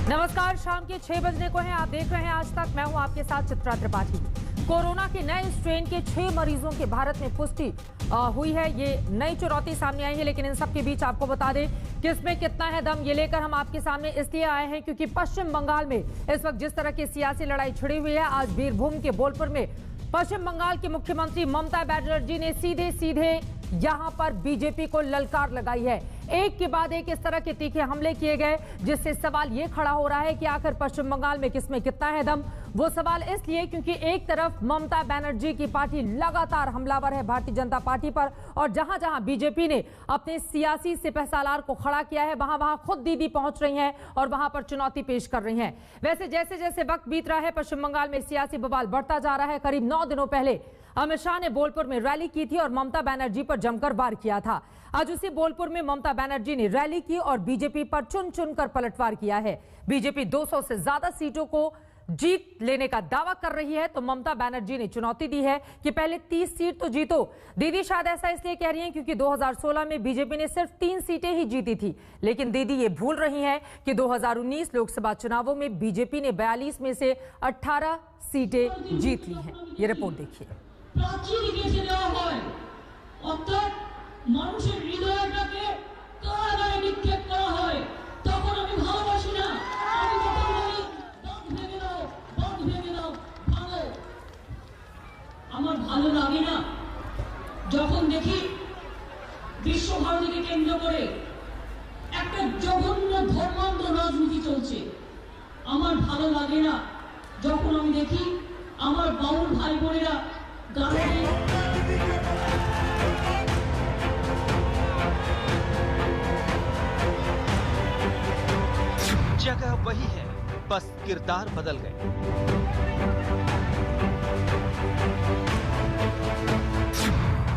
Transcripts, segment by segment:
नमस्कार, शाम के 6 बजने को है। आप देख रहे हैं आज तक। मैं हूं आपके साथ चित्रा त्रिपाठी। कोरोना के नए स्ट्रेन के 6 मरीजों की भारत में पुष्टि हुई है। ये नई चुनौती सामने आई है, लेकिन इन सब के बीच आपको बता दें किसमें कितना है दम, ये लेकर हम आपके सामने इसलिए आए हैं क्योंकि पश्चिम बंगाल में इस वक्त जिस तरह की सियासी लड़ाई छिड़ी हुई है, आज बीरभूम के बोलपुर में पश्चिम बंगाल की मुख्यमंत्री ममता बनर्जी ने सीधे सीधे यहां पर बीजेपी को ललकार लगाई है। एक के बाद एक इस तरह के तीखे हमले किए गए, जिससे सवाल ये खड़ा हो रहा है कि आखिर पश्चिम बंगाल में किसमें कितना है दम। वो सवाल इसलिए क्योंकि एक तरफ ममता बनर्जी की पार्टी लगातार हमलावर है भारतीय जनता पार्टी पर, और जहां जहां बीजेपी ने अपने सियासी सिपहसालार को खड़ा किया है, वहां वहां खुद दीदी पहुंच रही हैं और वहां पर चुनौती पेश कर रही हैं। वैसे जैसे जैसे वक्त बीत रहा है, पश्चिम बंगाल में सियासी बवाल बढ़ता जा रहा है। करीब 9 दिनों पहले अमित शाह ने बोलपुर में रैली की थी और ममता बनर्जी पर जमकर वार किया था। आज उसी बोलपुर में ममता बनर्जी ने रैली की और बीजेपी पर चुन चुनकर पलटवार किया है। बीजेपी 200 से ज्यादा सीटों को जीत लेने का दावा कर रही है, तो ममता बनर्जी ने चुनौती दी है कि पहले 30 सीट तो जीतो। दीदी शायद ऐसा इसलिए कह रही हैं क्योंकि 2016 में बीजेपी ने सिर्फ 3 सीटें ही जीती थी, लेकिन दीदी ये भूल रही हैं कि 2019 लोकसभा चुनावों में बीजेपी ने 42 में से 18 सीटें जीत ली हैं। ये रिपोर्ट देखिए। প্রাচীর গেছে দেওয়া হয়, অর্থাৎ মানুষের হৃদয়টাকে কারাগারে নিক্ষেপ করা হয়। তখন আমি ভালোবাসি না, আমি তখন বলি বন্ধ ভেঙে দাও, বন্ধ ভেঙে দাও, ভালো। আমার ভালো লাগে না যখন দেখি বিশ্বভারতীকে কেন্দ্র করে একটা জঘন্য ধর্মান্ধ রাজনীতি চলছে। আমার ভালো লাগে না যখন আমি দেখি আমার বাউল ভাই বোনেরা जगह वही है, बस किरदार बदल गए।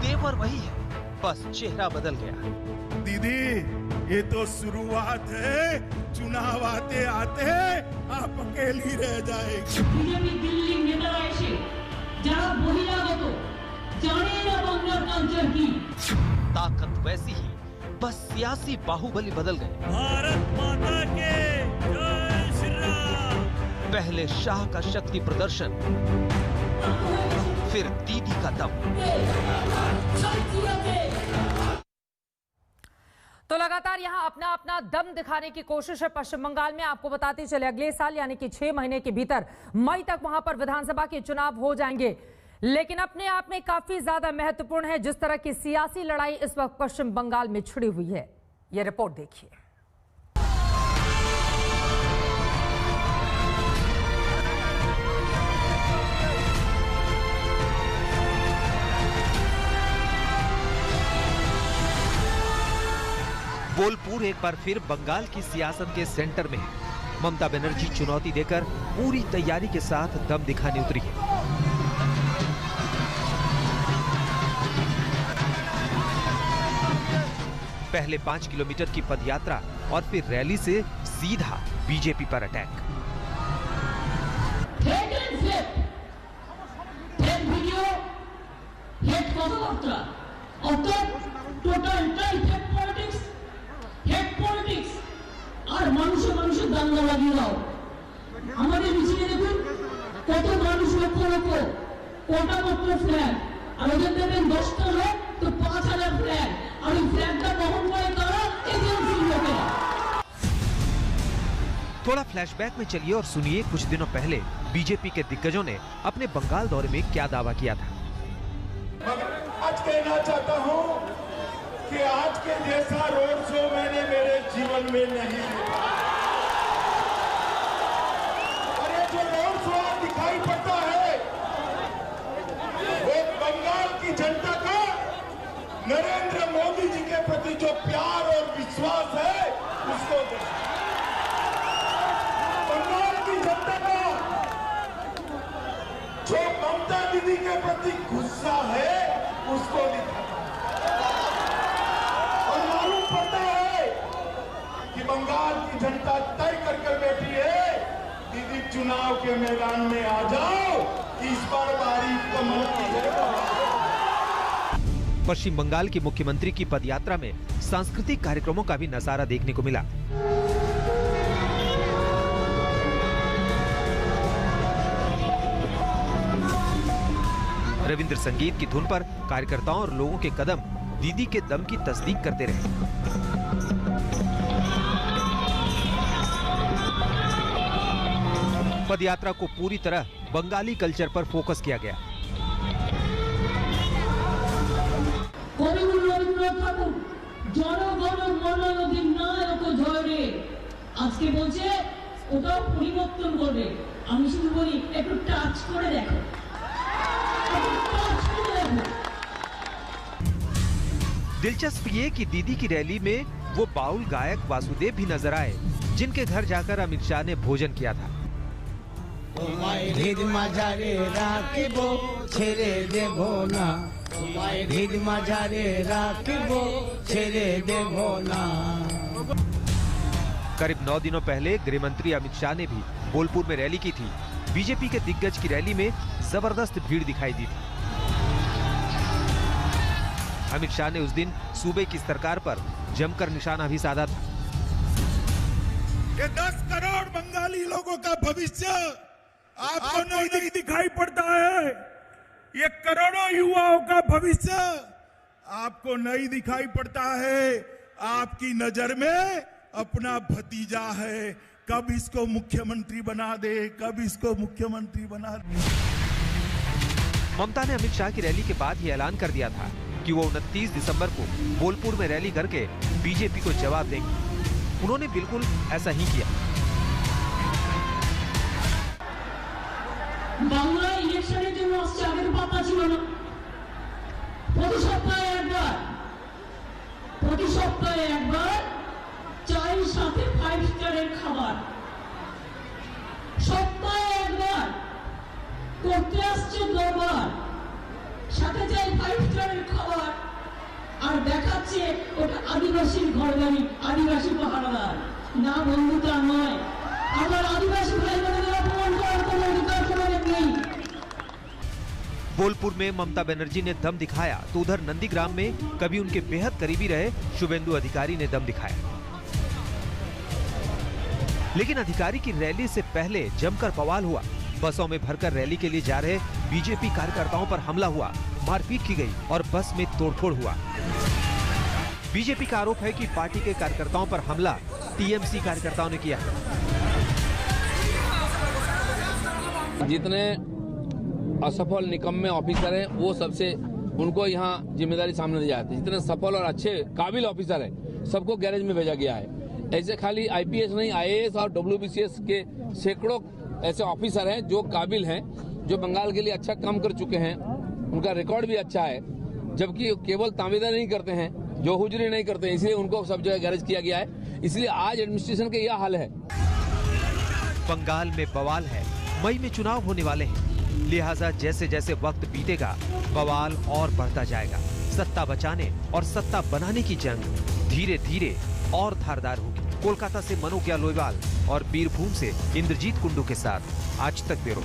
तेवर वही है, बस चेहरा बदल गया। दीदी, ये तो शुरुआत है। चुनाव आते आते आप अकेली रह जाएगी। बीजेपी दिल्ली नेतारा एसे যারা বহিরাগত জানে না বাংলার কালচার কি। ताकत वैसी ही, बस सियासी बाहुबली बदल गए। भारत माता के जय श्री राम। पहले शाह का शक्ति प्रदर्शन, फिर दीदी का दम। तो लगातार यहां अपना अपना दम दिखाने की कोशिश है पश्चिम बंगाल में। आपको बताते चले अगले साल यानी कि 6 महीने के भीतर मई तक वहां पर विधानसभा के चुनाव हो जाएंगे, लेकिन अपने आप में काफी ज्यादा महत्वपूर्ण है जिस तरह की सियासी लड़ाई इस वक्त पश्चिम बंगाल में छिड़ी हुई है। यह रिपोर्ट देखिए। बोलपुर एक बार फिर बंगाल की सियासत के सेंटर में है। ममता बनर्जी चुनौती देकर पूरी तैयारी के साथ दम दिखाने उतरी है। पहले 5 किलोमीटर की पदयात्रा और फिर रैली से सीधा बीजेपी पर अटैक। আর মানুষে মানুষে দাঙ্গা লাগিয়ে দাও। আমাদের মিছিলে দেখুন কত মানুষ, লক্ষ লক্ষ, কোটা মাত্র ফ্ল্যাগ, আর ওদের দেবেন 10টা লোক তো 5000 ফ্ল্যাগ, আর ওই ফ্ল্যাগটা বহন করে তারা এজেন্সির লোকেরা। थोड़ा फ्लैशबैक में चलिए और सुनिए कुछ दिनों पहले बीजेपी के दिग्गजों ने अपने बंगाल दौरे में क्या दावा किया था। आज कहना चाहता हूँ कि आज के जैसा रोड शो मैंने मेरे जीवन में नहीं देखा। और ये जो रोड शो दिखाई पड़ता है, वो बंगाल की जनता का नरेंद्र मोदी जी के प्रति जो प्यार और विश्वास है, उसको बंगाल की जनता का जो ममता दीदी के प्रति गुस्सा है, उसको दिखाता। बंगाल की जनता तय कर बैठी है, दीदी चुनाव के मैदान में आ जाओ, इस बार बारी कमल की है। पश्चिम बंगाल की मुख्यमंत्री की पदयात्रा में सांस्कृतिक कार्यक्रमों का भी नजारा देखने को मिला। रविंद्र संगीत की धुन पर कार्यकर्ताओं और लोगों के कदम दीदी के दम की तस्दीक करते रहे। पदयात्रा को पूरी तरह बंगाली कल्चर पर फोकस किया गया। আজকে বলছে ওটাও পরিবর্তন করবে। আমি শুধু বলি একটু টাচ করে দেখো, दिलचस्प ये कि दीदी की रैली में वो बाउल गायक वासुदेव भी नजर आए, जिनके घर जाकर अमित शाह ने भोजन किया था। करीब 9 दिनों पहले गृह मंत्री अमित शाह ने भी बोलपुर में रैली की थी। बीजेपी के दिग्गज की रैली में जबरदस्त भीड़ दिखाई दी थी। अमित शाह ने उस दिन सूबे की सरकार पर जमकर निशाना भी साधा था। ये 10 करोड़ बंगाली लोगों का भविष्य आपको नहीं दिखाई पड़ता है। ये करोड़ों युवाओं का भविष्य आपको नहीं दिखाई पड़ता है। आपकी नजर में अपना भतीजा है, कब इसको मुख्यमंत्री बना दे, कब इसको मुख्यमंत्री बना दे। ममता ने अमित शाह की रैली के बाद ही ऐलान कर दिया था कि वो 29 दिसंबर को बोलपुर में रैली करके बीजेपी को जवाब देंगे। उन्होंने बिल्कुल ऐसा ही किया। বাংলায় ইলেকশনের জন্য আসছে, আগের পাতা ছিল না। প্রতি সপ্তাহে একবার চায়ের সাথে 5 স্টারের খাবার, সপ্তাহে একবার করতে আসছে দরবার, সাথে চাই 5 স্টারের খাবার, আর দেখাচ্ছে ওটা আদিবাসীর ঘরবাড়ি, আদিবাসী পাহারাদার। না বন্ধুতা নয়, আমার আদিবাসী ভাই বোনেদের অপমান করার কোনো অধিকার তোমাদের নেই। बोलपुर में ममता बनर्जी ने दम दिखाया तो उधर नंदीग्राम में कभी उनके बेहद करीबी रहे शुभेंदु अधिकारी ने दम दिखाया। लेकिन अधिकारी की रैली से पहले जमकर बवाल हुआ। बसों में भरकर रैली के लिए जा रहे बीजेपी कार्यकर्ताओं पर हमला हुआ, मारपीट की गई और बस में तोड़फोड़ हुआ। बीजेपी का आरोप है कि पार्टी के कार्यकर्ताओं पर हमला टीएमसी कार्यकर्ताओं ने किया। जितने असफल निकम्मे ऑफिसर हैं वो सबसे उनको यहाँ जिम्मेदारी सामने दी जाती है। जितने सफल और अच्छे काबिल ऑफिसर हैं सबको गैरेज में भेजा गया है। ऐसे खाली आईपीएस नहीं, आईएएस और डब्ल्यूबीसीएस के सैकड़ों ऐसे ऑफिसर हैं जो काबिल हैं, जो बंगाल के लिए अच्छा काम कर चुके हैं, उनका रिकॉर्ड भी अच्छा है, जबकि केवल तामीदा नहीं करते हैं, जो हुजरी नहीं करते हैं, इसलिए उनको सब जगह गैरेज किया गया है। इसलिए आज एडमिनिस्ट्रेशन का यह हाल है। बंगाल में बवाल है, मई में चुनाव होने वाले हैं, लिहाजा जैसे जैसे वक्त बीतेगा बवाल और बढ़ता जाएगा। सत्ता बचाने और सत्ता बनाने की जंग धीरे धीरे और धारदार होगी। कोलकाता से मनोज्ञा लोईवाल और बीरभूम से इंद्रजीत कुंडू के साथ आज तक ब्यूरो।